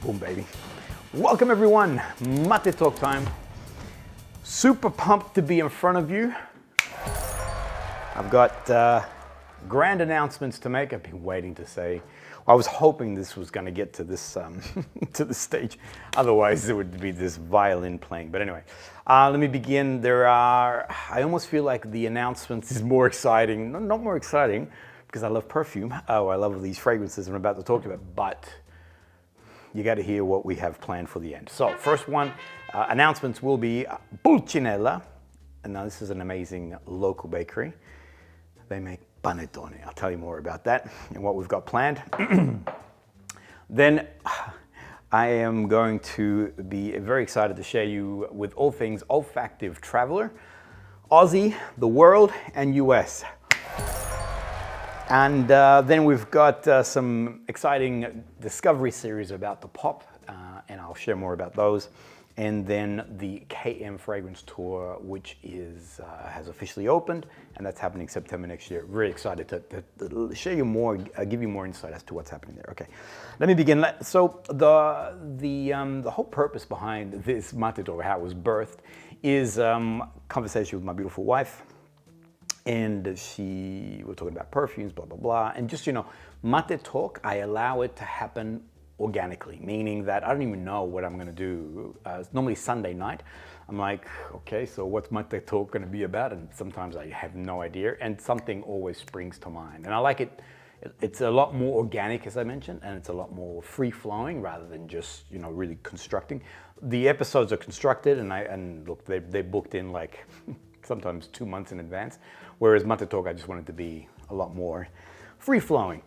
Boom, baby. Welcome everyone, Maté talk time. Super pumped to be in front of you. I've got grand announcements to make. I've been waiting to say. I was hoping this was going to get to this to the stage. Otherwise, it would be this violin playing. But anyway, let me begin. I almost feel like the announcements is more exciting. Not more exciting, because I love perfume. Oh, I love these fragrances I'm about to talk about. But you got to hear what we have planned for the end. So first one, announcements will be Pulcinella. And now this is an amazing local bakery. They make panettone. I'll tell you more about that and what we've got planned. Then I am going to be very excited to share you with all things Olfactive Traveler, Aussie, the world, and US. And then we've got some exciting discovery series about the pop, and I'll share more about those. And then the KM Fragrance Tour, which has officially opened, and that's happening September next year. Really excited to share you more, give you more insight as to what's happening there. Okay, let me begin. So the whole purpose behind this Maté talk, how it was birthed, is conversation with my beautiful wife. And we're talking about perfumes, blah, blah, blah. And just, Maté talk, I allow it to happen organically, meaning that I don't even know what I'm going to do. It's normally Sunday night. I'm like, okay, so what's Maté talk going to be about? And sometimes I have no idea, and something always springs to mind. And I like it. It's a lot more organic, as I mentioned, and it's a lot more free-flowing rather than just, really constructing. The episodes are constructed, and look, they're booked in like sometimes 2 months in advance. Whereas Maté talk, I just wanted to be a lot more free-flowing.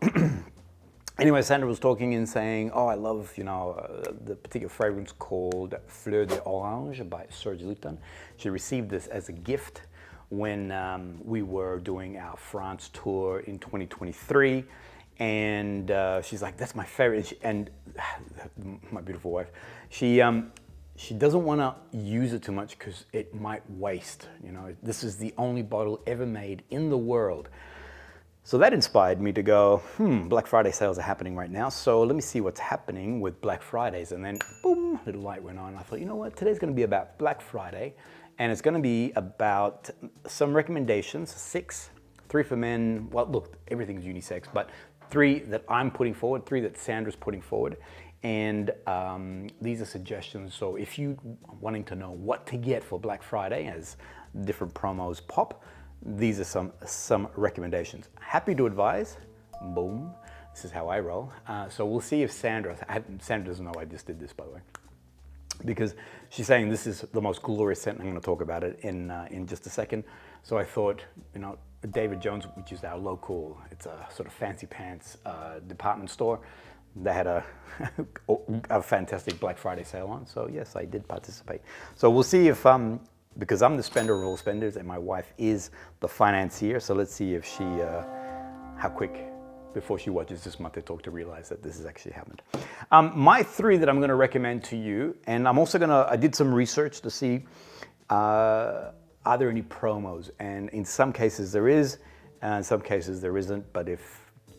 Anyway, Sandra was talking and saying, oh, I love, the particular fragrance called Fleur d'Orange by SERGE LUTENS. She received this as a gift when we were doing our France tour in 2023. And she's like, that's my favorite. And my beautiful wife, she doesn't want to use it too much because it might waste. This is the only bottle ever made in the world. So that inspired me to go, Black Friday sales are happening right now, so let me see what's happening with Black Fridays. And then, boom, little light went on. I thought, you know what, today's gonna be about Black Friday, and it's gonna be about some recommendations, 6, 3 for men. Well, look, everything's unisex, but 3 that I'm putting forward, 3 that Sandra's putting forward. And these are suggestions, so if you are wanting to know what to get for Black Friday as different promos pop, these are some recommendations. Happy to advise. Boom. This is how I roll. So we'll see if Sandra doesn't know I just did this, by the way, because she's saying this is the most glorious scent. I'm going to talk about it in just a second. So I thought, David Jones, which is our local, it's a sort of fancy pants department store. They had a fantastic Black Friday sale on. So yes, I did participate. So we'll see if because I'm the spender of all spenders and my wife is the financier. So let's see if how quick before she watches this Maté talk to realize that this has actually happened. My 3 that I'm going to recommend to you, and I'm also I did some research to see, are there any promos? And in some cases there is, and in some cases there isn't, but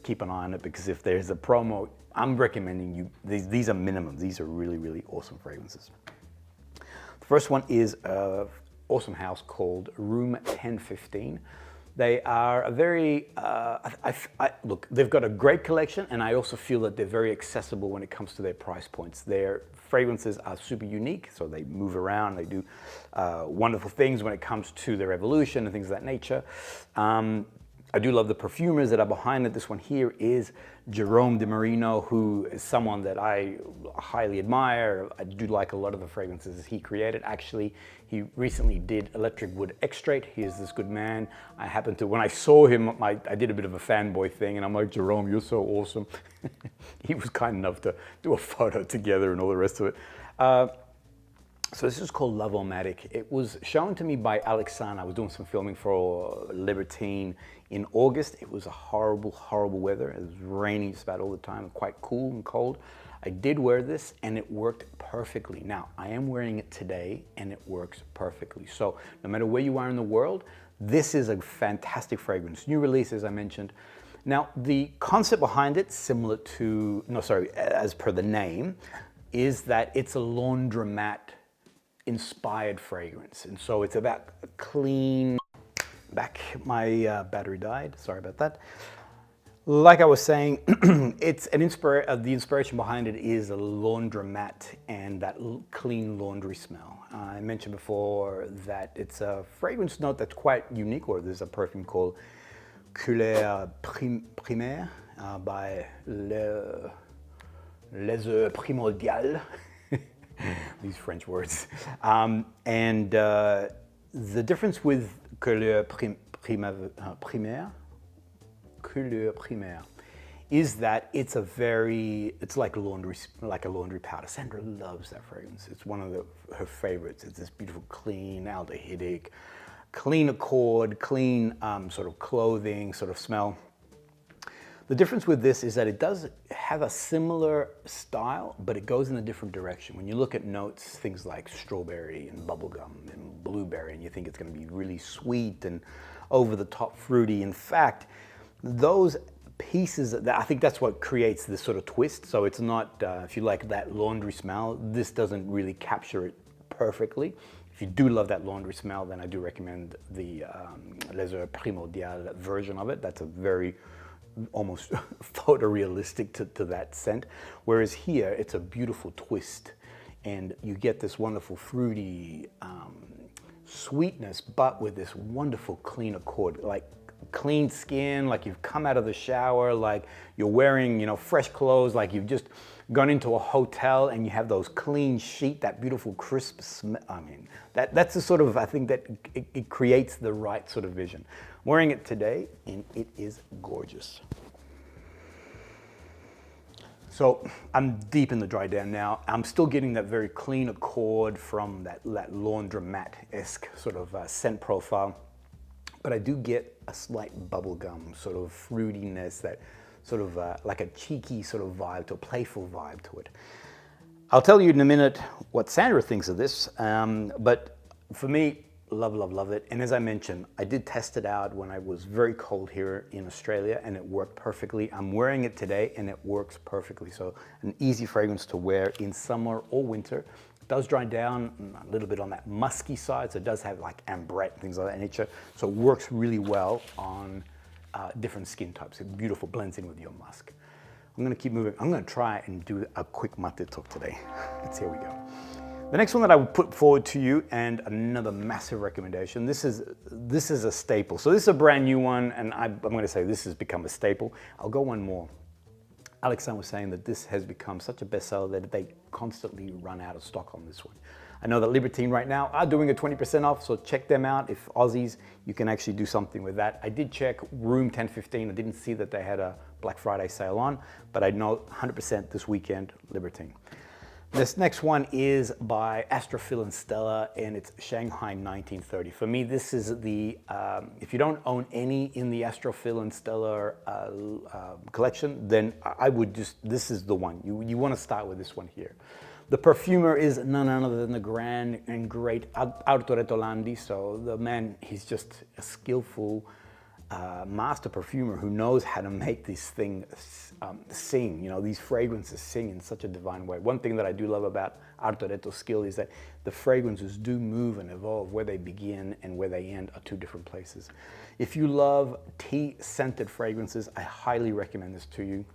keep an eye on it, because if there's a promo, I'm recommending you, these are minimum. These are really, really awesome fragrances. The first one is awesome house called Room 1015. They are a very, look, they've got a great collection, and I also feel that they're very accessible when it comes to their price points. Their fragrances are super unique, so they move around, they do wonderful things when it comes to their evolution and things of that nature. I do love the perfumers that are behind it. This one here is Jerome de Marino, who is someone that I highly admire. I do like a lot of the fragrances he created. Actually, he recently did Electric Wood Extrait. He is this good man. I happened to, when I saw him, I did a bit of a fanboy thing, and I'm like, Jerome, you're so awesome. He was kind enough to do a photo together and all the rest of it. So this is called Love-O-MATIC. It was shown to me by Alexandre. I was doing some filming for Libertine in August. It was a horrible, horrible weather. It was raining just about all the time, quite cool and cold. I did wear this and it worked perfectly. Now, I am wearing it today and it works perfectly. So no matter where you are in the world, this is a fantastic fragrance. New release, as I mentioned. Now, the concept behind it, similar to, as per the name, is that it's a laundromat inspired fragrance. And so it's about clean, my battery died, sorry about that. Like I was saying, it's an the inspiration behind it is a laundromat and that clean laundry smell. I mentioned before that it's a fragrance note that's quite unique, or there's a perfume called Couleur Primaire by Les Primordial. These French words. The difference with Couleur Primaire is that it's like a laundry powder. Sandra loves that fragrance. It's one of her favorites. It's this beautiful, clean, aldehydic, clean accord, clean sort of clothing sort of smell. The difference with this is that it does have a similar style, but it goes in a different direction. When you look at notes, things like strawberry and bubblegum and blueberry, and you think it's going to be really sweet and over the top fruity. In fact, those pieces, I think that's what creates this sort of twist. So it's not, if you like that laundry smell, this doesn't really capture it perfectly. If you do love that laundry smell, then I do recommend the Les Primordial version of it. That's a very almost photorealistic to that scent. Whereas here, it's a beautiful twist and you get this wonderful fruity sweetness, but with this wonderful clean accord, like clean skin, like you've come out of the shower, like you're wearing, fresh clothes, like you've just gone into a hotel and you have those clean sheet, that beautiful crisp smell. I mean, that's the sort of, I think that it creates the right sort of vision. I'm wearing it today and it is gorgeous. So I'm deep in the dry down now. I'm still getting that very clean accord from that laundromat-esque sort of scent profile. But I do get a slight bubblegum sort of fruitiness, that sort of like a cheeky sort of vibe, to a playful vibe to it. I'll tell you in a minute what Sandra thinks of this, but for me, love it. And as I mentioned, I did test it out when I was very cold here in Australia and it worked perfectly. I'm wearing it today and it works perfectly. So an easy fragrance to wear in summer or winter. It does dry down a little bit on that musky side, so it does have like ambrette and things of that nature. So it works really well on different skin types. It beautiful, blends in with your musk. I'm gonna keep moving. I'm gonna try and do a quick Maté talk today. Let's see how we go. The next one that I would put forward to you, and another massive recommendation, this is a staple. So this is a brand new one, and I'm gonna say this has become a staple. I'll go one more. Alexandre was saying that this has become such a bestseller that they constantly run out of stock on this one. I know that Libertine right now are doing a 20% off, so check them out. If Aussies, you can actually do something with that. I did check Room 1015. I didn't see that they had a Black Friday sale on, but I know 100% this weekend, Libertine. This next one is by ASTROPHIL and STELLA, and it's Shanghai 1930. For me, this is the, if you don't own any in the ASTROPHIL and STELLA collection, then I would just, this is the one. You want to start with this one here. The perfumer is none other than the grand and great Arturetto Landi. So the man, he's just a skillful master perfumer who knows how to make these things sing, these fragrances sing in such a divine way. One thing that I do love about Arturetto's skill is that the fragrances do move and evolve. Where they begin and where they end are two different places. If you love tea-scented fragrances, I highly recommend this to you.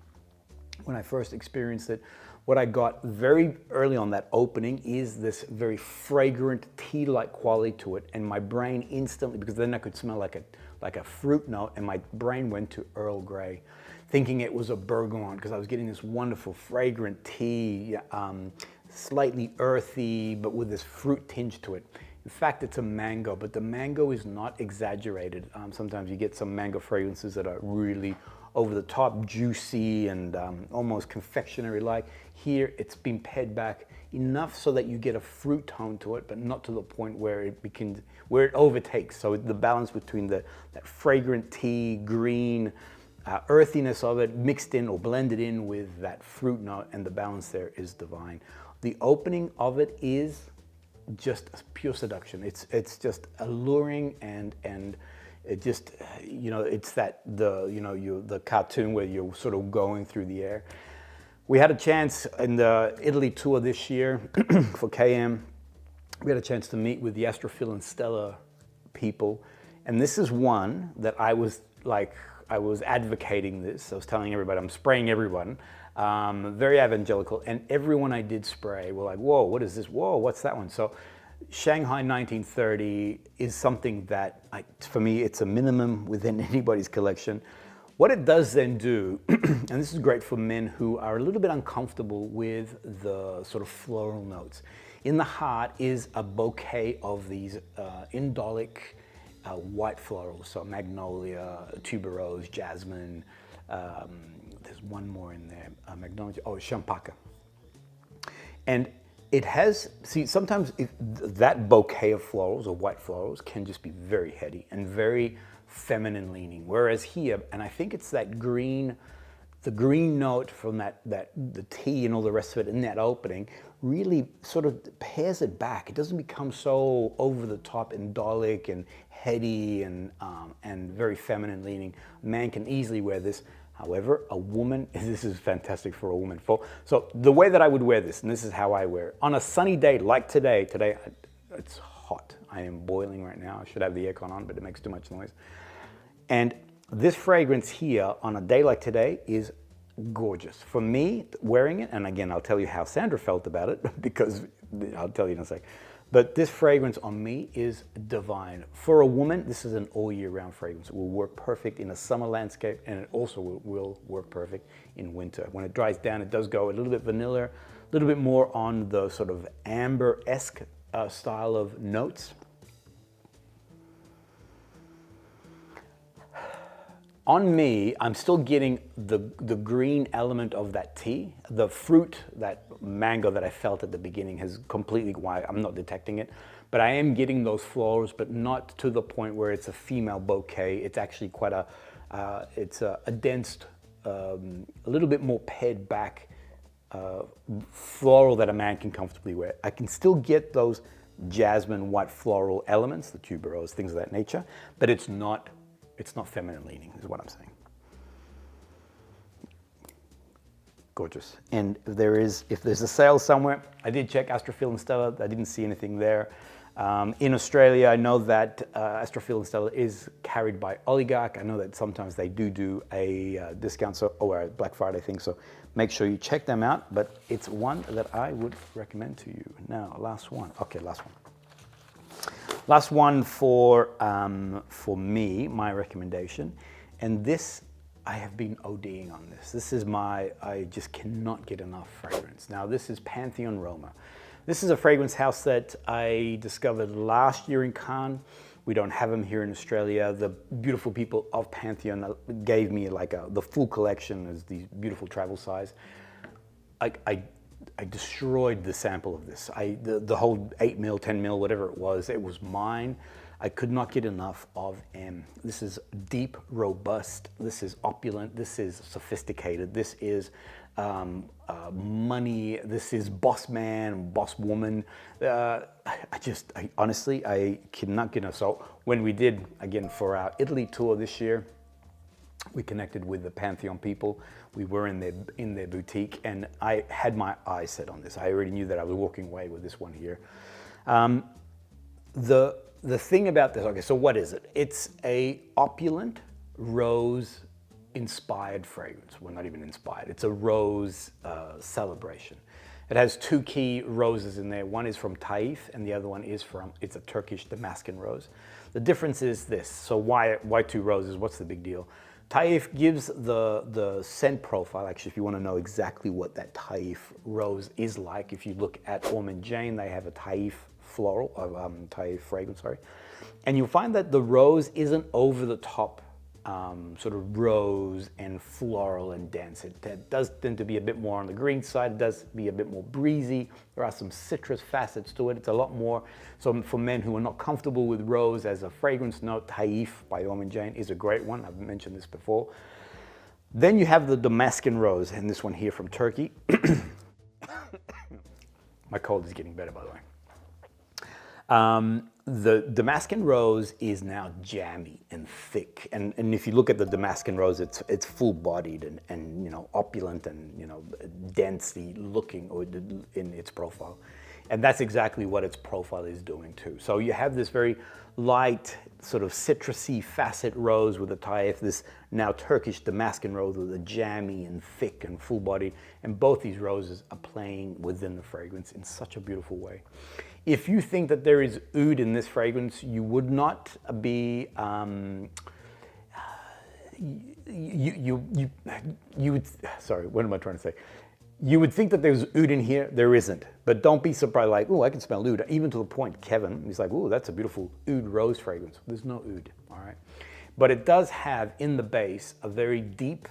When I first experienced it, what I got very early on that opening is this very fragrant tea-like quality to it, and my brain instantly, because then I could smell like a fruit note, and my brain went to Earl Grey, thinking it was a bergamot, because I was getting this wonderful fragrant tea, slightly earthy, but with this fruit tinge to it. In fact, it's a mango, but the mango is not exaggerated. Sometimes you get some mango fragrances that are really over the top, juicy, and almost confectionery-like. Here, it's been pared back enough so that you get a fruit tone to it, but not to the point where it overtakes. So the balance between that fragrant tea, green, earthiness of it mixed in or blended in with that fruit note, and the balance there is divine. The opening of it is just pure seduction. It's just alluring, and it just, it's that the cartoon where you're sort of going through the air. We had a chance in the Italy tour this year for KM. We had a chance to meet with the ASTROPHIL and STELLA people. And this is one that I was advocating this. I was telling everybody, I'm spraying everyone. Very evangelical. And everyone I did spray were like, whoa, what is this? Whoa, what's that one? So Shanghai 1930 is something that, for me, it's a minimum within anybody's collection. What it does then do, and this is great for men who are a little bit uncomfortable with the sort of floral notes. In the heart is a bouquet of these indolic white florals, so magnolia, tuberose, jasmine, there's one more in there, magnolia, oh, champaca. And it has, see, sometimes that bouquet of florals or white florals can just be very heady and very feminine leaning. Whereas here, and I think it's that green, the green note from the tea and all the rest of it in that opening really sort of pairs it back. It doesn't become so over the top, indolic and heady and very feminine leaning. A man can easily wear this. However, a woman, this is fantastic for a woman. So the way that I would wear this, and this is how I wear it, on a sunny day like today, it's hot. I am boiling right now. I should have the aircon on, but it makes too much noise. And this fragrance here on a day like today is gorgeous. For me, wearing it, and again, I'll tell you how Sandra felt about it, because I'll tell you in a sec. But this fragrance on me is divine. For a woman, this is an all year round fragrance. It will work perfect in a summer landscape, and it also will work perfect in winter. When it dries down, it does go a little bit vanilla, a little bit more on the sort of amber-esque style of notes. On me, I'm still getting the green element of that tea. The fruit, that mango that I felt at the beginning has completely, why I'm not detecting it. But I am getting those florals, but not to the point where it's a female bouquet. It's actually quite it's a dense, a little bit more pared back floral that a man can comfortably wear. I can still get those jasmine white floral elements, the tuberose, things of that nature, but it's not feminine leaning, is what I'm saying. Gorgeous. And if there's a sale somewhere, I did check ASTROPHIL and STELLA, I didn't see anything there. In Australia, I know that ASTROPHIL and STELLA is carried by Oillataguerre. I know that sometimes they do a discount, or a Black Friday thing, so make sure you check them out, but it's one that I would recommend to you. Now, last one. Okay, last one. Last one for me, my recommendation, and this, I have been ODing on this. This is I just cannot get enough fragrance. Now this is PANTHEON ROMA. This is a fragrance house that I discovered last year in Cannes. We don't have them here in Australia. The beautiful people of Pantheon gave me the full collection as these beautiful travel size. I destroyed the sample of this. The whole 8 mil, 10 mil, whatever it was mine. I could not get enough of M. This is deep, robust. This is opulent. This is sophisticated. This is money. This is boss man, boss woman. Honestly, I cannot get enough. So when we did, again, for our Italy tour this year, we connected with the Pantheon people. We were in their boutique, and I had my eyes set on this. I already knew that I was walking away with this one here. The thing about this, okay, so what is it? It's a opulent rose-inspired fragrance. Well, not even inspired. It's a rose celebration. It has two key roses in there. One is from Taif, and the other one is it's a Turkish Damascus rose. The difference is this. So why two roses? What's the big deal? Taif gives the scent profile. Actually, if you want to know exactly what that Taif rose is like, if you look at Ormond Jane, they have a Taif floral, Taif fragrance, sorry. And you'll find that the rose isn't over the top sort of rose and floral and dense. It does tend to be a bit more on the green side. It does be a bit more breezy. There are some citrus facets to it. It's a lot more. So for men who are not comfortable with rose as a fragrance note, Taif by Ormond Jane is a great one. I've mentioned this before. Then you have the Damascus rose, and this one here from Turkey. My cold is getting better, by the way. The Damascus rose is now jammy and thick, and if you look at the Damascus rose, it's full-bodied and you know, opulent and, you know, densely looking in its profile, and that's exactly what its profile is doing too. So you have this very light, sort of citrusy facet rose with a taif, this now Turkish Damascus rose with a jammy and thick and full-bodied, and both these roses are playing within the fragrance in such a beautiful way. If you think that there is oud in this fragrance, you would not be, you would, sorry, what am I trying to say? You would think that there's oud in here, there isn't. But don't be surprised, like, oh, I can smell oud. Even to the point, Kevin, he's like, oh, that's a beautiful oud rose fragrance. There's no oud, all right? But it does have in the base a very deep,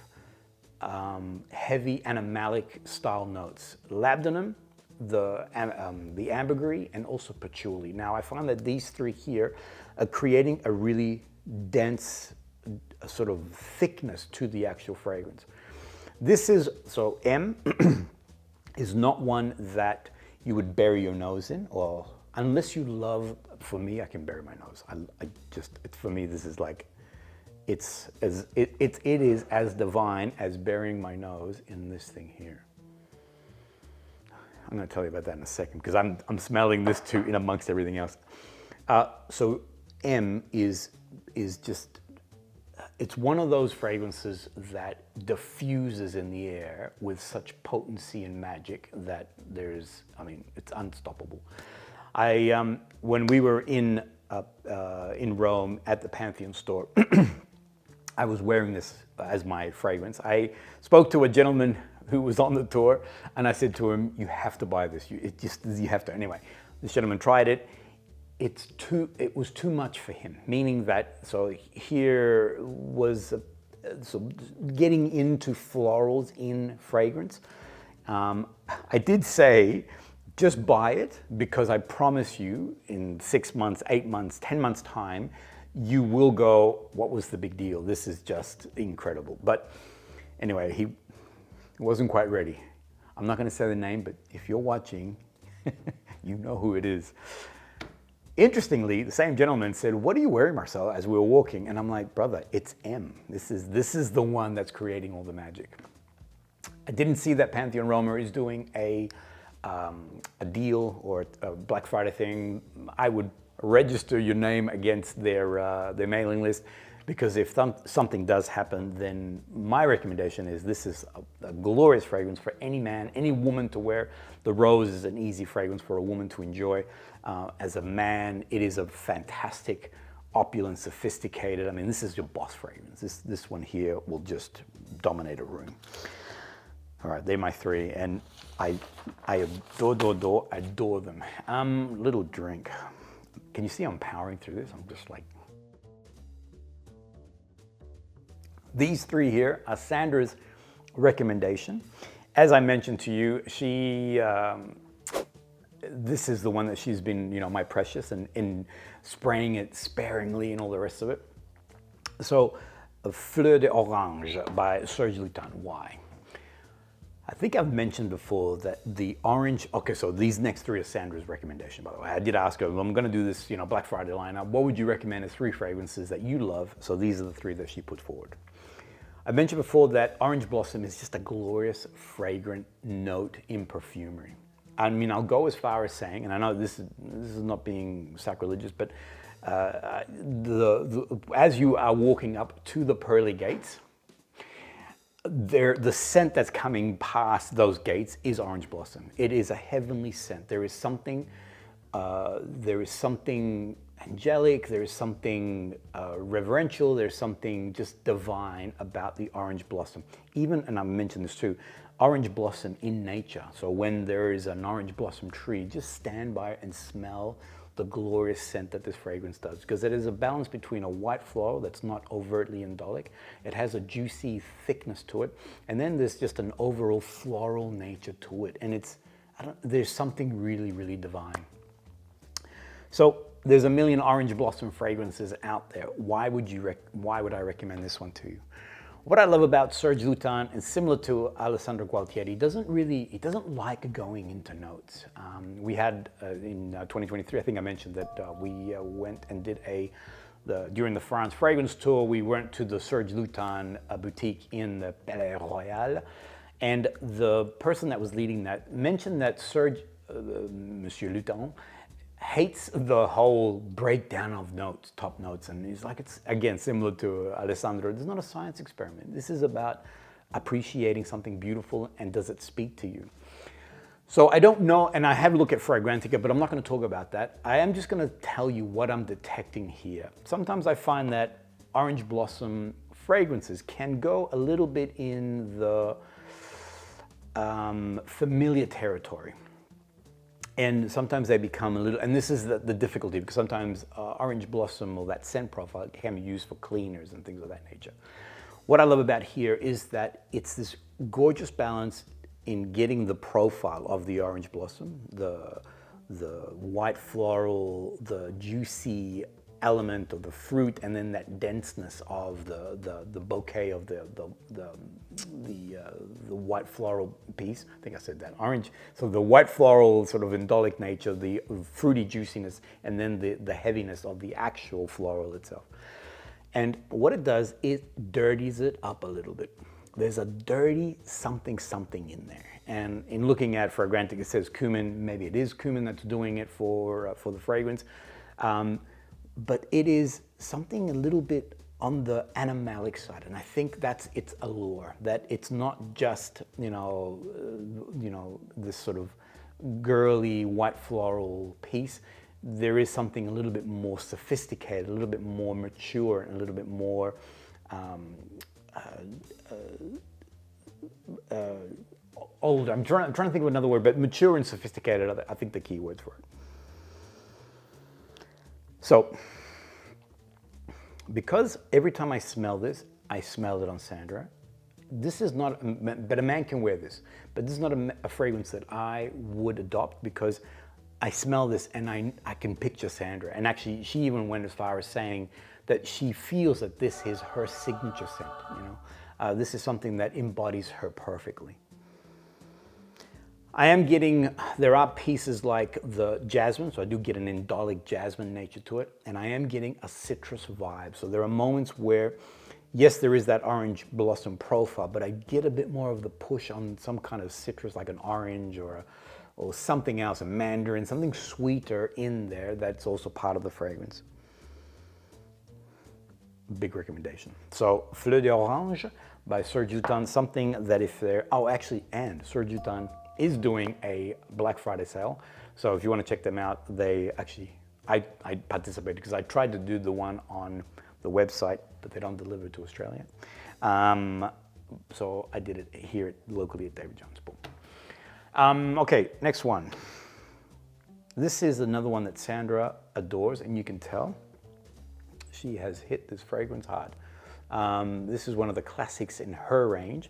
heavy animalic style notes. Labdanum, the ambergris, and also patchouli. Now I find that these three here are creating a really dense sort of thickness to the actual fragrance. This is, so M is not one that you would bury your nose in, or unless you love, for me, I can bury my nose. I just, for me, this is like, it is as divine as burying my nose in this thing here. I'm going to tell you about that in a second, because I'm smelling this too in amongst everything else. So M is just, it's one of those fragrances that diffuses in the air with such potency and magic that there's, I mean, it's unstoppable. When we were in Rome at the Pantheon store, I was wearing this as my fragrance. I spoke to a gentleman who was on the tour, and I said to him, you have to buy this. You have to. Anyway, this gentleman tried it. It was too much for him, meaning that, so here was, so getting into florals in fragrance. I did say, just buy it, because I promise you in 6 months, 8 months, 10 months time, you will go, what was the big deal? This is just incredible. But anyway, he wasn't quite ready. I'm not going to say the name, but if you're watching, you know who it is. Interestingly, the same gentleman said, what are you wearing, Marcelo, as we were walking? And I'm like, brother, it's M. This is the one that's creating all the magic. I didn't see that Pantheon Roma is doing a deal or a Black Friday thing. I would register your name against their mailing list, because if something does happen, then my recommendation is this is a glorious fragrance for any man, any woman to wear. The rose is an easy fragrance for a woman to enjoy. As a man, it is a fantastic, opulent, sophisticated, I mean, this is your boss fragrance. This one here will just dominate a room. All right, they're my three, and I adore them. Little drink. Can you see I'm powering through this? I'm just like, these three here are Sandra's recommendation. As I mentioned to you, this is the one that she's been, you know, my precious, and in spraying it sparingly and all the rest of it. So, Fleur d'Orange by SERGE. Why? I think I've mentioned before that the orange, okay, so these next three are Sandra's recommendation, by the way. I did ask her, well, I'm going to do this, you know, Black Friday lineup. What would you recommend as 3 fragrances that you love? So these are the 3 that she put forward. I mentioned before that orange blossom is just a glorious, fragrant note in perfumery. I mean, I'll go as far as saying, and I know this is not being sacrilegious, but as you are walking up to the pearly gates, the scent that's coming past those gates is orange blossom. It is a heavenly scent. There is something angelic, there is something reverential, there's something just divine about the orange blossom. Even, and I mentioned this too, orange blossom in nature. So when there is an orange blossom tree, just stand by and smell the glorious scent that this fragrance does, because it is a balance between a white floral that's not overtly indolic, it has a juicy thickness to it, and then there's just an overall floral nature to it, and there's something really, really divine. So there's a million orange blossom fragrances out there. Why would I recommend this one to you? What I love about Serge Lutens is similar to Alessandro Gualtieri. He doesn't like going into notes. We had in 2023, I think I mentioned that we went and did during the France fragrance tour, we went to the Serge Lutens boutique in the Palais Royal, and the person that was leading that mentioned that Serge, Monsieur Lutens, hates the whole breakdown of notes, top notes, and he's like, it's again similar to Alessandro. It's not a science experiment. This is about appreciating something beautiful and does it speak to you. So I don't know, and I have a look at Fragrantica, but I'm not going to talk about that. I am just going to tell you what I'm detecting here. Sometimes I find that orange blossom fragrances can go a little bit in the familiar territory. And sometimes they become a little, and this is the difficulty, because sometimes orange blossom or that scent profile can be used for cleaners and things of that nature. What I love about here is that it's this gorgeous balance in getting the profile of the orange blossom, the white floral, the juicy element of the fruit, and then that denseness of the bouquet of the white floral piece. I think I said that, orange. So the white floral sort of indolic nature, the fruity juiciness, and then the heaviness of the actual floral itself. And what it does, it dirties it up a little bit. There's a dirty something in there. And in looking at Fragrantica, it says cumin. Maybe it is cumin that's doing it for the fragrance. But it is something a little bit on the animalic side, and I think that's its allure. That it's not just this sort of girly white floral piece. There is something a little bit more sophisticated, a little bit more mature, and a little bit more older. I'm trying to think of another word, but mature and sophisticated are, I think, the key words for it. So, because every time I smell this, I smell it on Sandra. This is not, but a man can wear this, but this is not a fragrance that I would adopt, because I smell this and I can picture Sandra. And actually, she even went as far as saying that she feels that this is her signature scent, this is something that embodies her perfectly. I am getting, there are pieces like the jasmine, so I do get an indolic jasmine nature to it, and I am getting a citrus vibe. So there are moments where, yes, there is that orange blossom profile, but I get a bit more of the push on some kind of citrus, like an orange or something else, a mandarin, something sweeter in there that's also part of the fragrance. Big recommendation. So, Fleur d'Orange by Serge Lutens, something that if they're, and Serge Lutens is doing a Black Friday sale. So if you want to check them out, I participated because I tried to do the one on the website, but they don't deliver to Australia. So I did it here locally at David Jones. Boom. Okay, next one. This is another one that Sandra adores, and you can tell she has hit this fragrance hard. This is one of the classics in her range,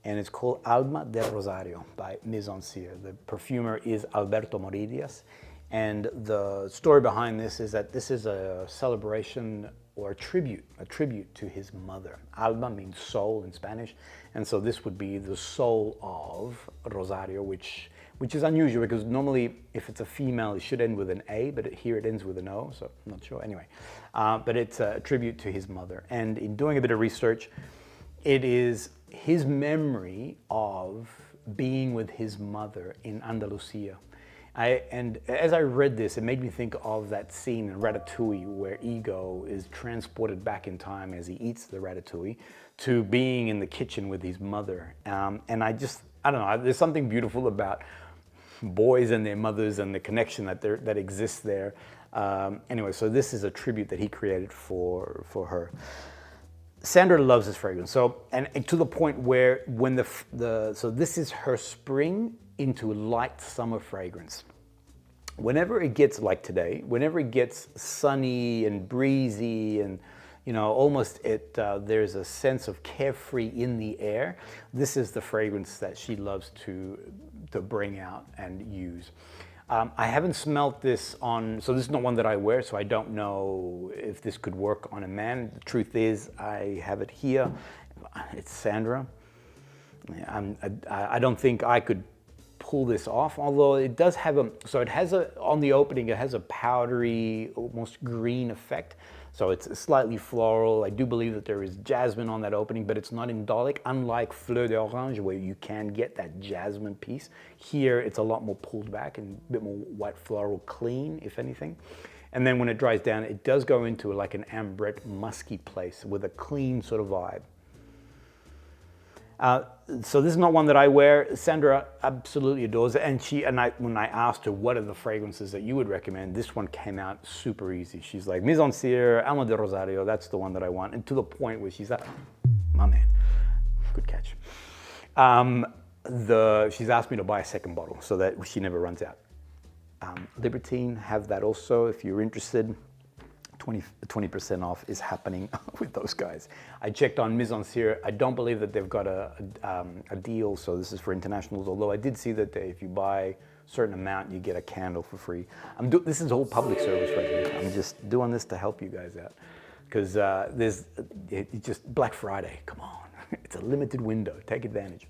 and it's called ALMA del Rosario by MIZENSIR. The perfumer is Alberto Moridias, and the story behind this is that this is a celebration or a tribute to his mother. Alma means soul in Spanish, and so this would be the soul of Rosario, which is unusual because normally if it's a female it should end with an A, but here it ends with an O, so I'm not sure. Anyway, but it's a tribute to his mother, and in doing a bit of research, it is his memory of being with his mother in Andalusia. And as I read this, it made me think of that scene in Ratatouille where Ego is transported back in time as he eats the ratatouille to being in the kitchen with his mother. And I don't know, there's something beautiful about boys and their mothers and the connection that exists there. Anyway, so this is a tribute that he created for her. Sandra loves this fragrance, and to the point where when so this is her spring into light summer fragrance. Whenever it gets, like today, whenever it gets sunny and breezy and almost there's a sense of carefree in the air, this is the fragrance that she loves to bring out and use. I haven't smelt this on, so this is not one that I wear, so I don't know if this could work on a man. The truth is, I have it here, it's Sandra. I don't think I could pull this off, although it does have it has on the opening, it has a powdery, almost green effect. So it's slightly floral. I do believe that there is jasmine on that opening, but it's not indolic, unlike Fleur d'Orange, where you can get that jasmine piece. Here, it's a lot more pulled back and a bit more white floral clean, if anything. And then when it dries down, it does go into like an ambrette, musky place with a clean sort of vibe. So this is not one that I wear. Sandra absolutely adores it, and when I asked her what are the fragrances that you would recommend, this one came out super easy. She's like, MIZENSIR, ALMA de Rosario, that's the one that I want, and to the point where she's like, my man, good catch. She's asked me to buy a second bottle so that she never runs out. Libertine have that also if you're interested. 20% off is happening with those guys. I checked on MIZENSIR. I don't believe that they've got a deal, so this is for internationals, although I did see that if you buy a certain amount, you get a candle for free. This is all public service right here. I'm just doing this to help you guys out, because it's just Black Friday, come on. It's a limited window, take advantage.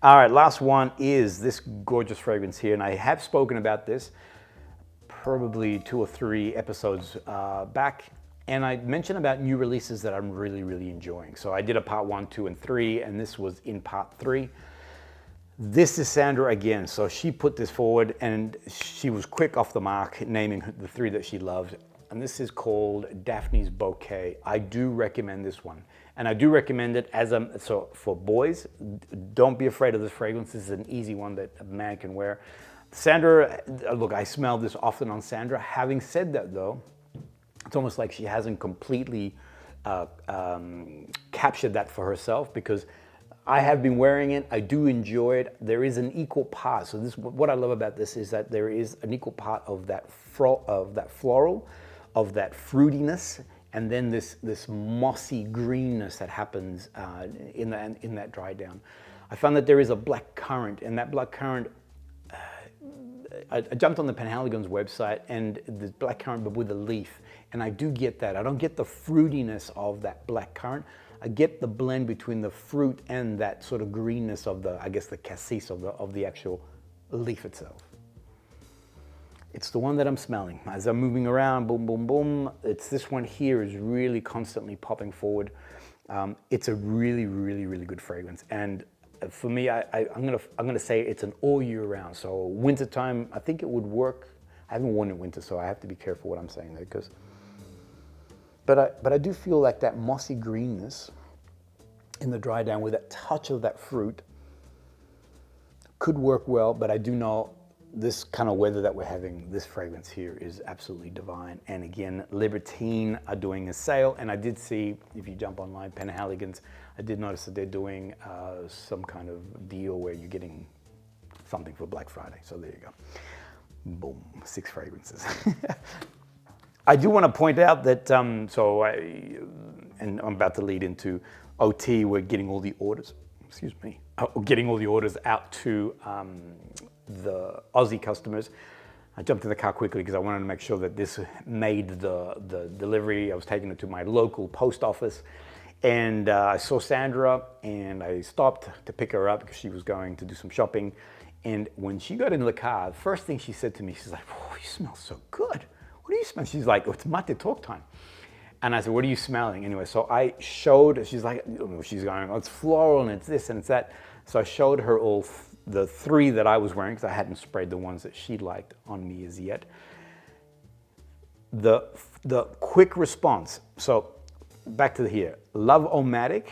All right, last one is this gorgeous fragrance here, and I have spoken about this probably 2 or 3 episodes back, and I mentioned about new releases that I'm really, really enjoying. So I did a part 1, 2, and 3, and this was in part 3. This is Sandra again. So she put this forward, and she was quick off the mark, naming the 3 that she loved. And this is called DAHPNE'S Bouquet. I do recommend this one. And I do recommend it so for boys, don't be afraid of this fragrance. This is an easy one that a man can wear. Sandra, look, I smell this often on Sandra. Having said that though, it's almost like she hasn't completely captured that for herself, because I have been wearing it. I do enjoy it. There is an equal part. So what I love about this is that there is an equal part of that floral, of that fruitiness, and then this mossy greenness that happens in that dry down. I found that there is a black currant, and that black currant, I jumped on the Penhaligons website, and there's black currant but with a leaf, and I do get that. I don't get the fruitiness of that black currant. I get the blend between the fruit and that sort of greenness of I guess the cassis of the actual leaf itself. It's the one that I'm smelling. As I'm moving around, boom, boom, boom, it's this one here is really constantly popping forward. It's a really, really, really good fragrance. And for me, I'm gonna say it's an all year round. So wintertime, I think it would work. I haven't worn it in winter, so I have to be careful what I'm saying there, because. But I do feel like that mossy greenness in the dry down with that touch of that fruit could work well. But I do know this kind of weather that we're having, this fragrance here is absolutely divine. And again, Libertine are doing a sale, and I did see, if you jump online, Penhaligons, I did notice that they're doing some kind of deal where you're getting something for Black Friday. So there you go. Boom, 6 fragrances. I do want to point out that, and I'm about to lead into OT, we're getting all the orders, getting all the orders out to the Aussie customers. I jumped in the car quickly because I wanted to make sure that this made the delivery. I was taking it to my local post office, and I saw Sandra, and I stopped to pick her up because she was going to do some shopping. And when she got into the car, the first thing she said to me, she's like, "Oh, you smell so good. What do you smell?" She's like, "Oh, it's Maté talk time." And I said, "What are you smelling?" Anyway, so I showed, she's like, she's going, "Oh, it's floral and it's this and it's that." So I showed her all the 3 that I was wearing, because I hadn't sprayed the ones that she liked on me as yet. The quick response. So back to here, LOVE-O-MATIC.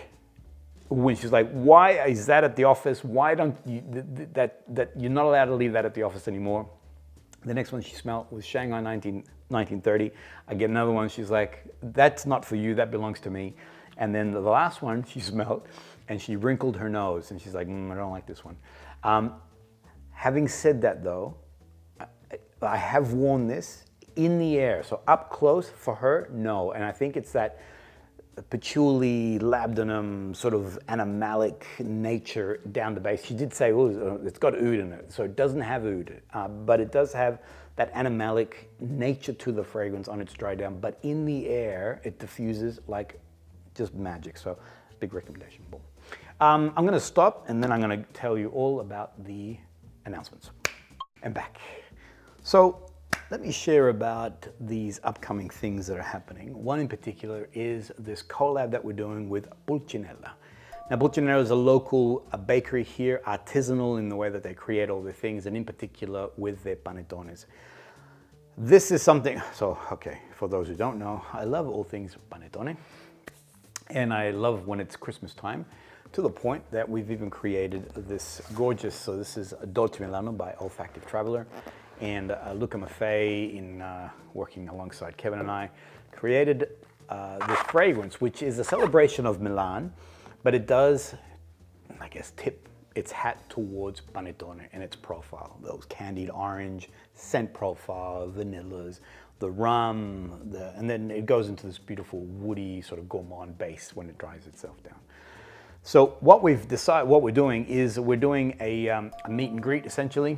When she's like, "Why is that at the office? Why don't you, that you're not allowed to leave that at the office anymore?" The next one she smelled was Shanghai 1930. I get another one, she's like, "That's not for you, that belongs to me." And then the last one she smelled, and she wrinkled her nose, and she's like, "I don't like this one." Having said that though, I have worn this in the air. So up close for her, no. And I think it's that patchouli, labdanum, sort of animalic nature down the base. She did say, "Oh, it's got oud in it." So it doesn't have oud, but it does have that animalic nature to the fragrance on its dry down. But in the air, it diffuses like just magic. So big recommendation. Boom. I'm going to stop and then I'm going to tell you all about the announcements. And back. So let me share about these upcoming things that are happening. One in particular is this collab that we're doing with Pulcinella. Now, Pulcinella is a local bakery here, artisanal in the way that they create all the things, and in particular with their panettones. This is something, so, okay, for those who don't know, I love all things panettone. And I love when it's Christmas time, to the point that we've even created this gorgeous, so this is Dolce Milano by Olfactive Traveler. And Luca Maffei, in working alongside Kevin and I, created this fragrance, which is a celebration of Milan, but it does, I guess, tip its hat towards panettone and its profile. Those candied orange, scent profile, vanillas, the rum, and then it goes into this beautiful woody sort of gourmand base when it dries itself down. So what we've decided, what we're doing is we're doing a meet and greet essentially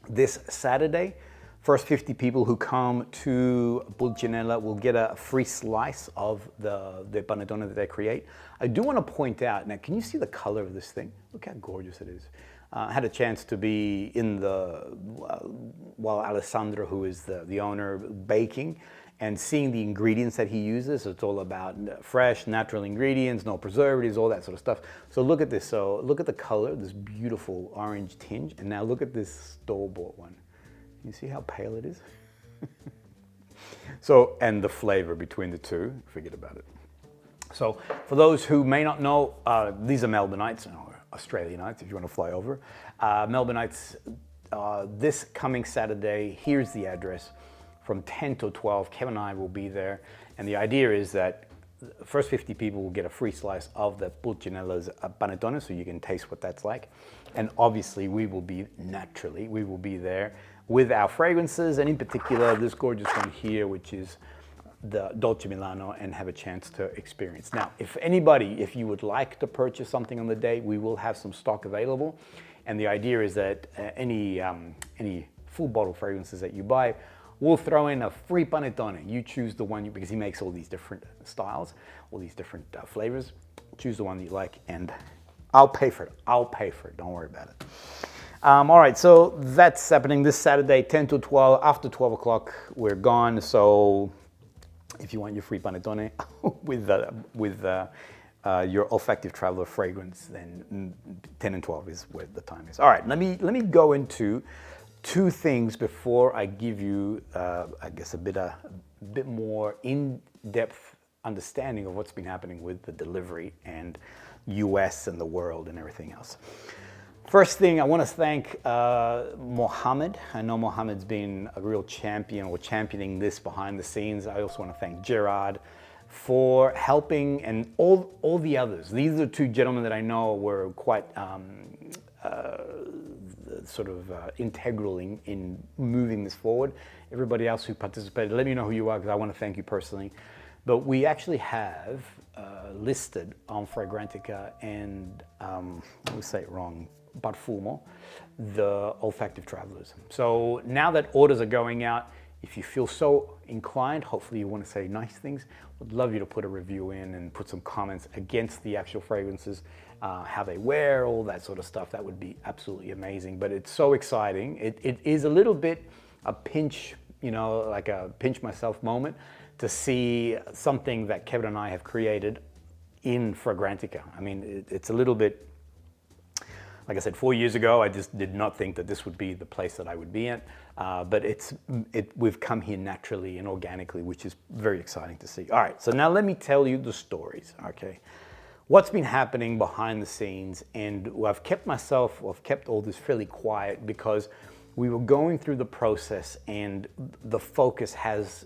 this Saturday. First 50 people who come to Pulcinella will get a free slice of the panettone that they create. I do want to point out, now can you see the color of this thing? Look how gorgeous it is. I had a chance to be in the, while Alessandro, who is the owner, baking, and seeing the ingredients that he uses. It's all about fresh, natural ingredients, no preservatives, all that sort of stuff. So look at this. So look at the color, this beautiful orange tinge, and now look at this store-bought one. You see how pale it is? So, and the flavor between the two, forget about it. So for those who may not know, these are Melbourneites, or Australianites if you want to fly over. Melbourneites, this coming Saturday, here's the address, from 10 to 12, Kevin and I will be there. And the idea is that the first 50 people will get a free slice of the Pulcinella's panettone, so you can taste what that's like. And obviously we will be there with our fragrances, and in particular this gorgeous one here, which is the Dolce Milano, and have a chance to experience. Now, if you would like to purchase something on the day, we will have some stock available. And the idea is that any full bottle fragrances that you buy, we'll throw in a free panettone. You choose the one, because he makes all these different styles, all these different flavors. Choose the one that you like, and I'll pay for it. I'll pay for it. Don't worry about it. All right, so that's happening this Saturday, 10 to 12. After 12 o'clock, we're gone. So if you want your free panettone with your Olfactive Traveler fragrance, then 10 and 12 is where the time is. All right, let me go into two things before I give you, I guess, a bit more in-depth understanding of what's been happening with the delivery and US and the world and everything else. First thing, I want to thank Mohammed. I know Mohammed's been a real champion, or championing this behind the scenes. I also want to thank Gerard for helping, and all the others. These are the two gentlemen that I know were quite integral in moving this forward. Everybody else who participated, let me know who you are, because I want to thank you personally. But we actually have listed on Fragrantica and, let me say it wrong, Parfumo, the Olfactive Travelers. So now that orders are going out, if you feel so inclined, hopefully you want to say nice things, would love you to put a review in and put some comments against the actual fragrances, how they wear, all that sort of stuff. That would be absolutely amazing. But it's so exciting. It is a little bit a pinch, like a pinch myself moment to see something that Kevin and I have created in Fragrantica. I mean, it's a little bit, like I said, 4 years ago, I just did not think that this would be the place that I would be in. But we've come here naturally and organically, which is very exciting to see. All right, so now let me tell you the stories, okay? What's been happening behind the scenes, and I've kept all this fairly quiet because we were going through the process, and the focus has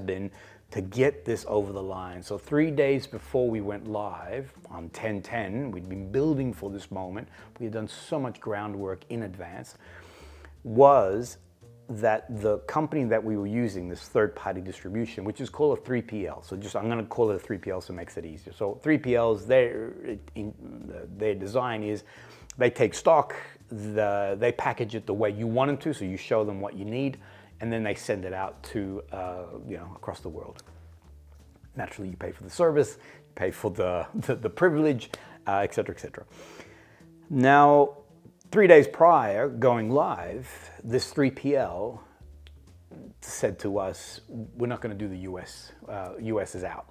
been to get this over the line. So 3 days before we went live on 10/10, we'd been building for this moment. We had done so much groundwork in advance. Was that the company that we were using, this third-party distribution, which is called a 3PL. So I'm going to call it a 3PL so it makes it easier. So 3PLs, their design is they take stock, they package it the way you want them to, so you show them what you need, and then they send it out to across the world. Naturally, you pay for the service, pay for the privilege, et cetera, et cetera. Now, 3 days prior, going live, this 3PL said to us, we're not going to do the US. US is out.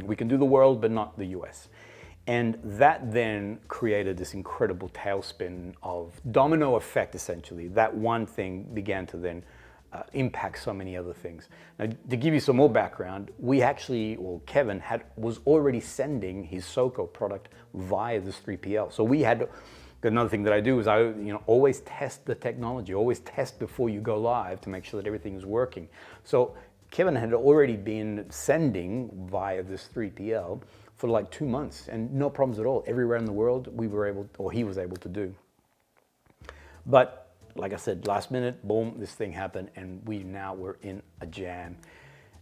We can do the world, but not the US. And that then created this incredible tailspin of domino effect, essentially. That one thing began to then impact so many other things. Now, to give you some more background, we actually, well, Kevin was already sending his SOCO product via this 3PL. So we had, another thing that I do is I always test the technology, always test before you go live to make sure that everything is working. So Kevin had already been sending via this 3PL for like 2 months and no problems at all. Everywhere in the world we were able, or he was able to do. But like I said, last minute, boom, this thing happened and we now were in a jam.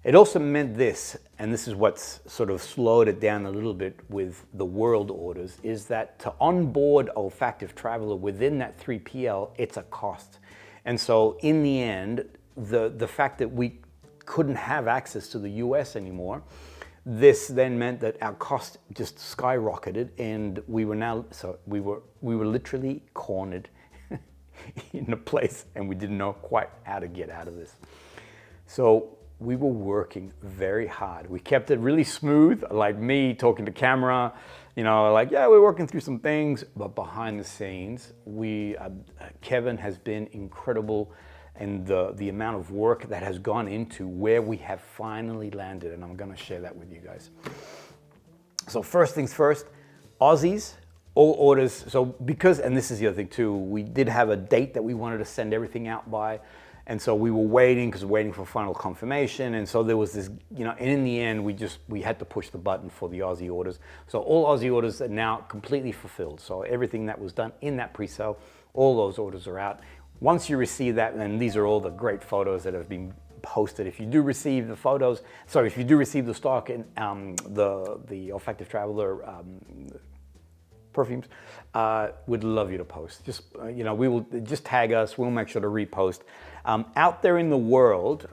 It also meant this, and this is what's sort of slowed it down a little bit with the world orders, is that to onboard Olfactive Traveler within that 3PL, it's a cost. And so in the end, the fact that we couldn't have access to the US anymore, this then meant that our cost just skyrocketed and we were now, so we were literally cornered in a place and we didn't know quite how to get out of this. So we were working very hard. We kept it really smooth, like me talking to camera, like, yeah, we're working through some things, but behind the scenes, Kevin has been incredible, and the amount of work that has gone into where we have finally landed, and I'm gonna share that with you guys. So first things first, Aussies, all orders, so because, and this is the other thing too, we did have a date that we wanted to send everything out by, and so we were waiting, because we're waiting for final confirmation, and so there was this, and in the end, we had to push the button for the Aussie orders. So all Aussie orders are now completely fulfilled. So everything that was done in that pre-sale, all those orders are out. Once you receive that, and these are all the great photos that have been posted. If you do receive the photos, sorry, if you do receive the stock in the Olfactive Traveler perfumes, we'd love you to post. Just, we will just tag us, we'll make sure to repost. Out there in the world,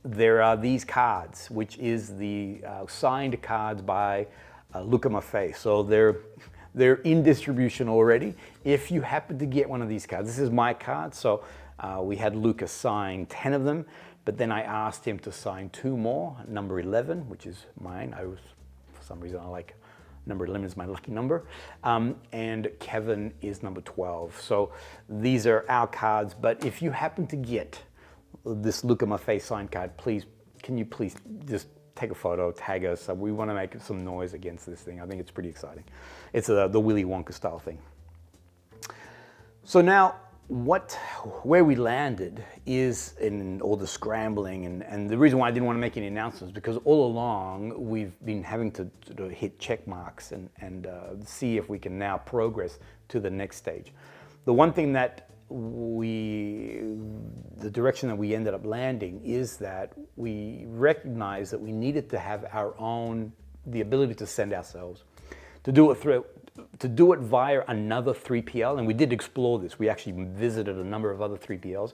there are these cards, which is the signed cards by Luca Maffei. So they're in distribution already. If you happen to get one of these cards, this is my card, so we had Luca sign 10 of them, but then I asked him to sign 2 more, number 11, which is mine. For some reason, I like number 11 is my lucky number, and Kevin is number 12. So these are our cards, but if you happen to get this Luca Maffei signed card, can you please just take a photo, tag us. We want to make some noise against this thing. I think it's pretty exciting. It's the Willy Wonka style thing. So now, where we landed is in all the scrambling, and the reason why I didn't want to make any announcements, because all along we've been having to hit check marks and see if we can now progress to the next stage. The one thing that the direction that we ended up landing is that we recognized that we needed to have the ability to send ourselves, to do it via another 3PL, and we did explore this. We actually visited a number of other 3PLs,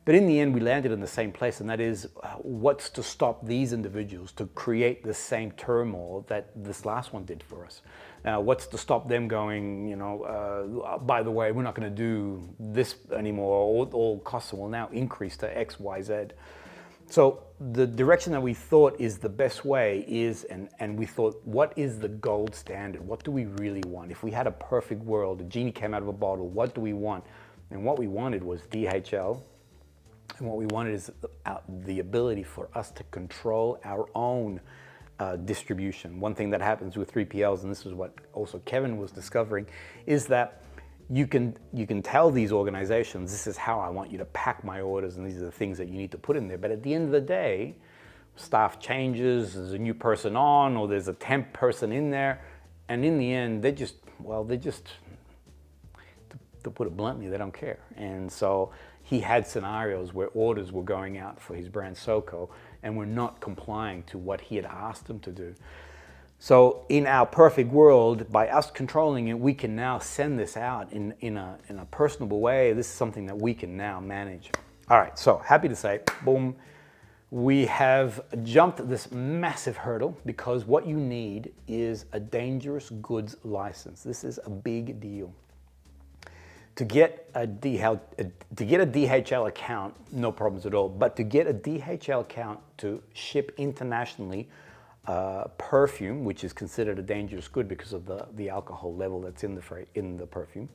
but in the end we landed in the same place, and that is what's to stop these individuals to create the same turmoil that this last one did for us. What's to stop them going, by the way, we're not going to do this anymore, all costs will now increase to X, Y, Z. So the direction that we thought is the best way is, and we thought, what is the gold standard? What do we really want? If we had a perfect world, a genie came out of a bottle, what do we want? And what we wanted was DHL, and what we wanted is the ability for us to control our own distribution. One thing that happens with 3PLs, and this is what also Kevin was discovering, is that you can tell these organizations, this is how I want you to pack my orders, and these are the things that you need to put in there. But at the end of the day, staff changes, there's a new person on, or there's a temp person in there, and in the end, to put it bluntly, they don't care. And so he had scenarios where orders were going out for his brand SOCO and were not complying to what he had asked them to do. So in our perfect world, by us controlling it, we can now send this out in a personable way. This is something that we can now manage. All right, so happy to say, boom, We have jumped this massive hurdle because what you need is a dangerous goods license. This is a big deal. To get a DHL account, no problems at all, but to get a DHL account to ship internationally perfume, which is considered a dangerous good because of the alcohol level that's in the perfume,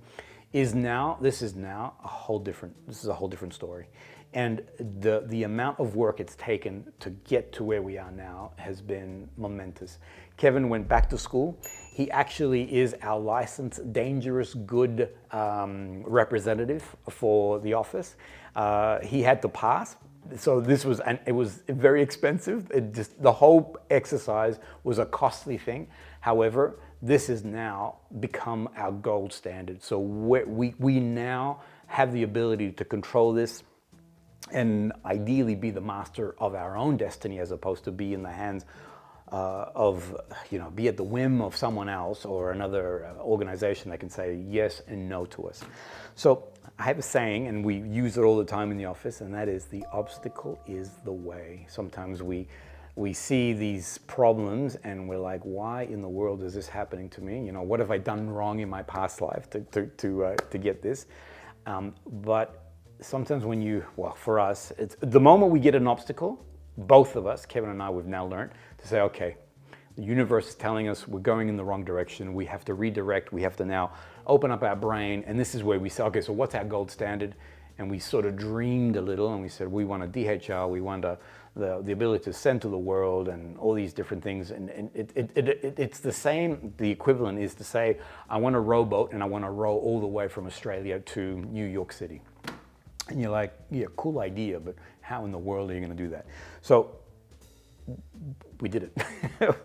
this is a whole different story. And the amount of work it's taken to get to where we are now has been momentous. Kevin went back to school. He actually is our licensed dangerous good representative for the office. He had to pass. So it was very expensive. The whole exercise was a costly thing. However, this has now become our gold standard. So we now have the ability to control this and ideally be the master of our own destiny as opposed to be in the hands be at the whim of someone else or another organization that can say yes and no to us. So I have a saying, and we use it all the time in the office, and that is the obstacle is the way. Sometimes we see these problems and we're like, why in the world is this happening to me? What have I done wrong in my past life to get this? But sometimes for us, it's the moment we get an obstacle, both of us, Kevin and I, we've now learned to say, okay, the universe is telling us we're going in the wrong direction. We have to redirect. We have to now open up our brain. And this is where we say, okay, so what's our gold standard? And we sort of dreamed a little and we said, we want a DHL, we want the ability to send to the world and all these different things. And it's the same, the equivalent is to say, I want a rowboat and I want to row all the way from Australia to New York City. And you're like, yeah, cool idea, but how in the world are you going to do that? So we did it.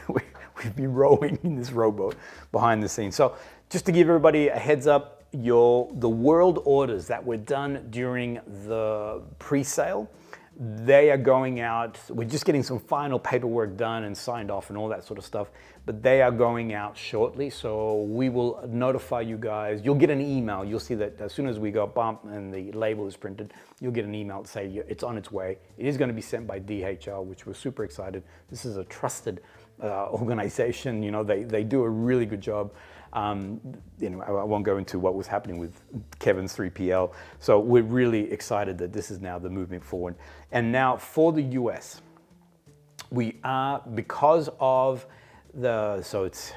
We've been rowing in this rowboat behind the scenes. So just to give everybody a heads up, the world orders that were done during the pre-sale, they are going out. We're just getting some final paperwork done and signed off and all that sort of stuff, but they are going out shortly. So we will notify you guys. You'll get an email. You'll see that as soon as we go bump and the label is printed, you'll get an email to say it's on its way. It is going to be sent by DHL, which we're super excited. This is a trusted organization. They do a really good job. I won't go into what was happening with Kevin's 3PL. So we're really excited that this is now the movement forward. And now for the US, we are, because of so it's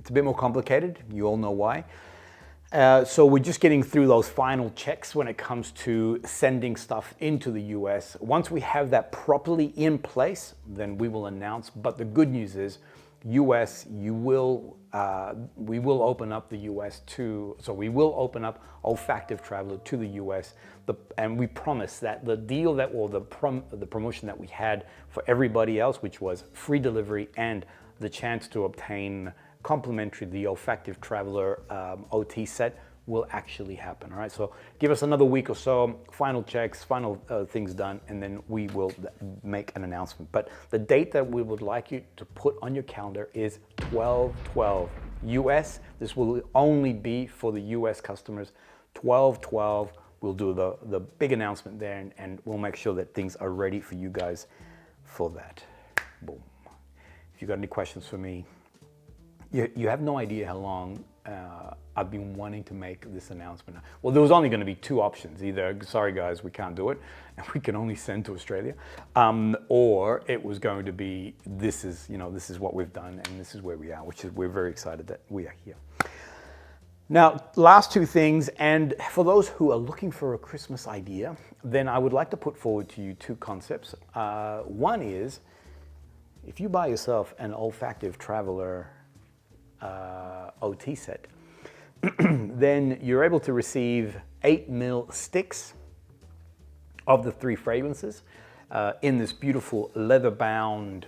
a bit more complicated. You all know why. So we're just getting through those final checks when it comes to sending stuff into the US. Once we have that properly in place, then we will announce. But the good news is, US, we will open up the US so we will open up Olfactive Traveler to the US, and we promise that the deal the promotion that we had for everybody else, which was free delivery and the chance to obtain complimentary the Olfactive Traveler OT set, will actually happen. All right, so give us another week or so, final checks, final things done, and then we will make an announcement. But the date that we would like you to put on your calendar is 12/12 US. This will only be for the US customers. 12/12, we'll do the big announcement there, and we'll make sure that things are ready for you guys for that. Boom. If you got any questions for me, you have no idea how long I've been wanting to make this announcement. Well, there was only going to be two options. Either, sorry guys, we can't do it, and we can only send to Australia, or it was going to be, this is what we've done, and this is where we are, we're very excited that we are here. Now, last two things, and for those who are looking for a Christmas idea, then I would like to put forward to you two concepts. One is, if you buy yourself an Olfactive Traveler OT set, then you're able to receive 8 ml sticks of the 3 fragrances in this beautiful leather-bound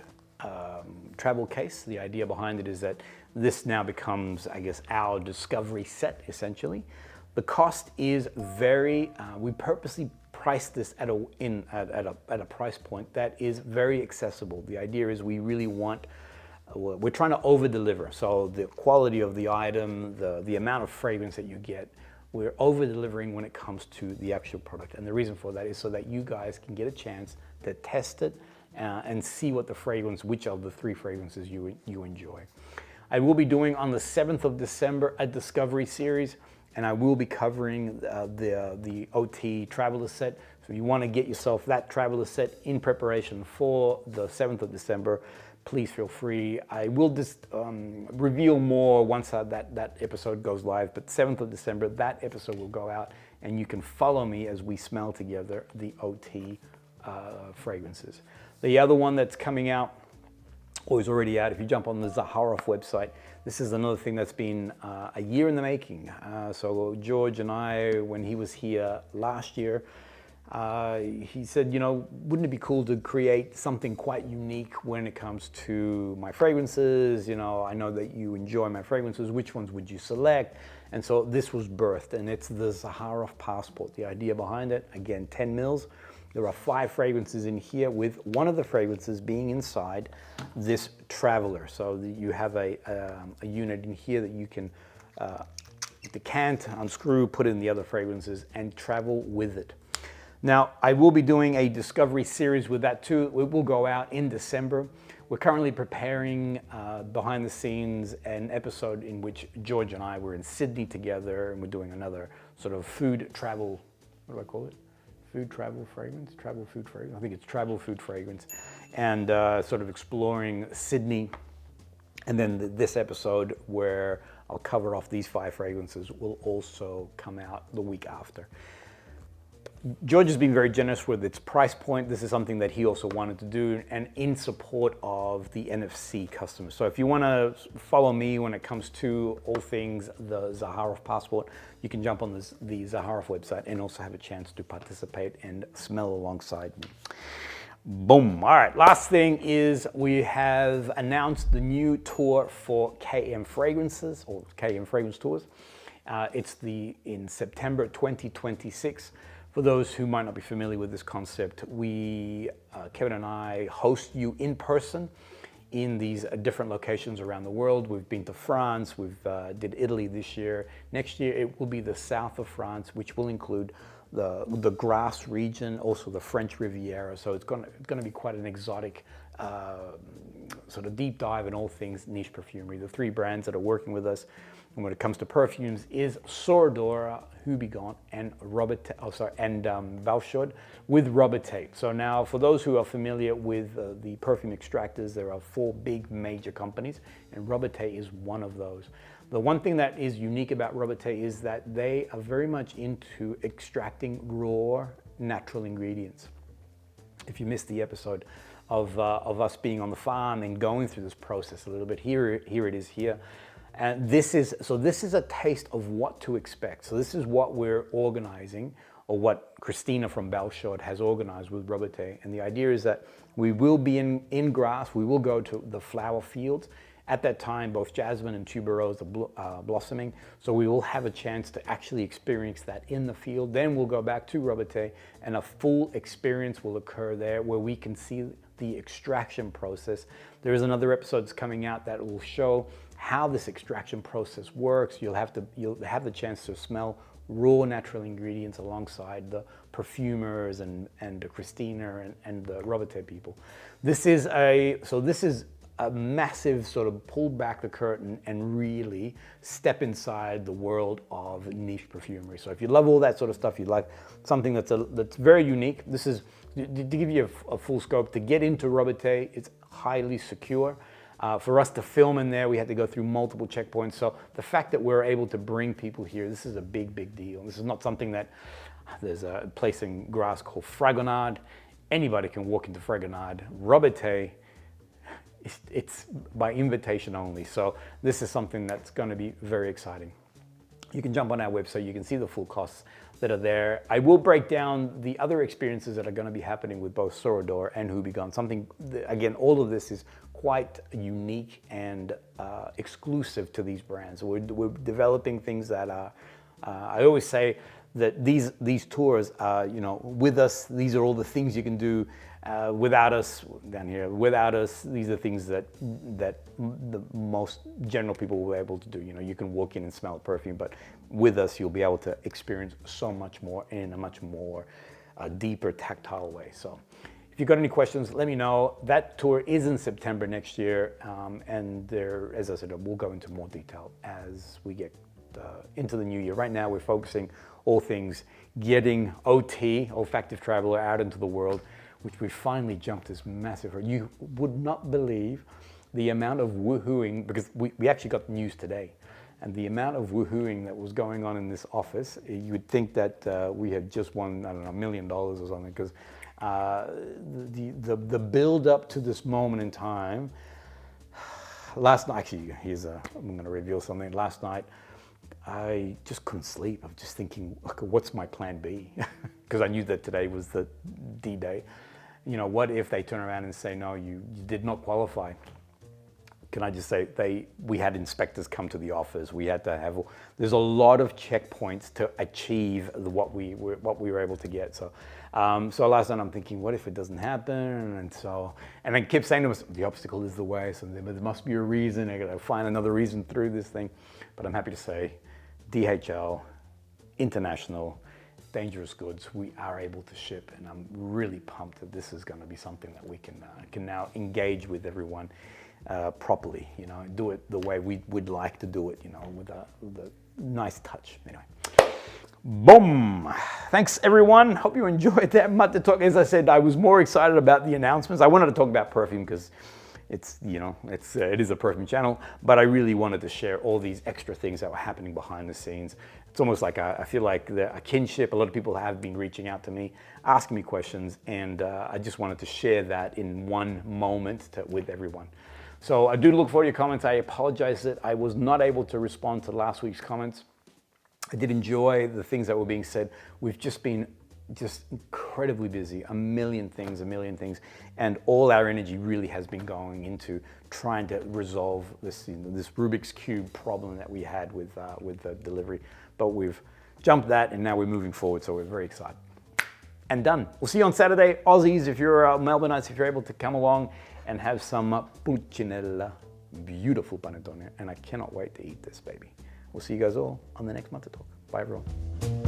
travel case. The idea behind it is that this now becomes, I guess, our discovery set, essentially. The cost is very, we purposely priced this at a price point that is very accessible. The idea is we really want, we're trying to over-deliver. So the quality of the item, the amount of fragrance that you get, we're over-delivering when it comes to the actual product. And the reason for that is so that you guys can get a chance to test it and see what the fragrance, which of the 3 fragrances you enjoy. I will be doing on the 7th of December a discovery series, and I will be covering the OT traveler set. So if you want to get yourself that traveler set in preparation for the 7th of December, please feel free. I will just reveal more once that episode goes live, but 7th of December, that episode will go out, and you can follow me as we smell together the OT fragrances. The other one that's coming out, or is already out, if you jump on the Zaharoff website, this is another thing that's been a year in the making. So George and I, when he was here last year, he said, you know, wouldn't it be cool to create something quite unique when it comes to my fragrances? You know, I know that you enjoy my fragrances. Which ones would you select? And so this was birthed, and it's the Zaharoff Passport. The idea behind it, again, 10 mils. There are 5 fragrances in here, with one of the fragrances being inside this traveler. So you have a unit in here that you can decant, unscrew, put in the other fragrances, and travel with it. Now, I will be doing a discovery series with that too. It will go out in December. We're currently preparing behind the scenes an episode in which George and I were in Sydney together, and we're doing another sort of food travel, what do I call it? Food travel fragrance? Travel food fragrance? I think it's travel food fragrance. And sort of exploring Sydney. And then this episode where I'll cover off these 5 fragrances will also come out the week after. George has been very generous with its price point. This is something that he also wanted to do, and in support of the NFC customers. So if you want to follow me when it comes to all things the Zaharoff Passport, you can jump on the Zaharoff website and also have a chance to participate and smell alongside me. Boom. All right, last thing is we have announced the new tour for KM Fragrances, or KM Fragrance Tours. It's in September 2026. For those who might not be familiar with this concept, Kevin and I host you in person in these different locations around the world. We've been to France, did Italy this year. Next year it will be the south of France, which will include the Grasse region, also the French Riviera. So it's going to be quite an exotic sort of deep dive in all things niche perfumery. The 3 brands that are working with us, and when it comes to perfumes, is Soradora, Hubigon, and Valchaud with Robertet. So now, for those who are familiar with the perfume extractors, there are 4 big major companies, and Robertet is one of those. The one thing that is unique about Robertet is that they are very much into extracting raw, natural ingredients. If you missed the episode of us being on the farm and going through this process a little bit, here it is here. And this is a taste of what to expect. So this is what we're organizing, or what Christina from Valchaud has organized with Robertet. And the idea is that we will be in Grasse. We will go to the flower fields. At that time, both jasmine and tuberose are blossoming. So we will have a chance to actually experience that in the field. Then we'll go back to Robertet, and a full experience will occur there where we can see the extraction process. There is another episode that's coming out that will show how this extraction process works. You'll have the chance to smell raw natural ingredients alongside the perfumers and Christina and the Robertet people. This is a massive sort of pull back the curtain and really step inside the world of niche perfumery. So if you love all that sort of stuff, you'd like something that's very unique. This is, to give you a full scope, to get into Robertet, it's highly secure. For us to film in there, we had to go through multiple checkpoints. So the fact that we're able to bring people here, this is a big, big deal. This is not something that, there's a place in Grasse called Fragonard. Anybody can walk into Fragonard. Robertet, it's by invitation only. So this is something that's going to be very exciting. You can jump on our website, you can see the full costs that are there. I will break down the other experiences that are going to be happening with both Sorador and Hubigon. Again, all of this is quite unique and exclusive to these brands. We're developing things that are, I always say that these tours are, with us, these are all the things you can do. Without us, down here, without us, these are things that the most general people will be able to do. You can walk in and smell a perfume, but with us, you'll be able to experience so much more in a much more deeper tactile way. So if you've got any questions, let me know. That tour is in September next year, and there, as I said, we'll go into more detail as we get into the new year. Right now, we're focusing all things getting OT, Olfactive Traveler, out into the world, which we finally jumped this massive. You would not believe the amount of woohooing, because we actually got news today, and the amount of woohooing that was going on in this office. You would think that we had just won, I don't know, $1 million or something, because the build up to this moment in time. Last night, actually, I'm going to reveal something. Last night, I just couldn't sleep. I'm just thinking, okay, what's my plan B? Because I knew that today was the D-Day. You know, what if they turn around and say, no, you did not qualify? Can I just say, we had inspectors come to the office. We had to have, there's a lot of checkpoints to achieve what we were able to get. So, so last night I'm thinking, what if it doesn't happen? And then kept saying to us, the obstacle is the way. So there must be a reason. I got to find another reason through this thing. But I'm happy to say, DHL, international, dangerous goods, we are able to ship, and I'm really pumped that this is going to be something that we can now engage with everyone properly, you know, do it the way we would like to do it, you know, with a nice touch. Anyway, boom! Thanks everyone. Hope you enjoyed that Maté talk. As I said, I was more excited about the announcements. I wanted to talk about perfume because it's, you know, it is a perfume channel, but I really wanted to share all these extra things that were happening behind the scenes. It's almost like I feel like a kinship. A lot of people have been reaching out to me, asking me questions, and I just wanted to share that in one moment with everyone. So I do look forward to your comments. I apologize that I was not able to respond to last week's comments. I did enjoy the things that were being said. We've just been incredibly busy, a million things, and all our energy really has been going into trying to resolve this, you know, this Rubik's Cube problem that we had with the delivery. But we've jumped that, and now we're moving forward, so we're very excited. And done. We'll see you on Saturday. Aussies, if you're Melbourneites, if you're able to come along and have some Pulcinella, beautiful panettone, and I cannot wait to eat this baby. We'll see you guys all on the next Maté Talk. Bye, everyone.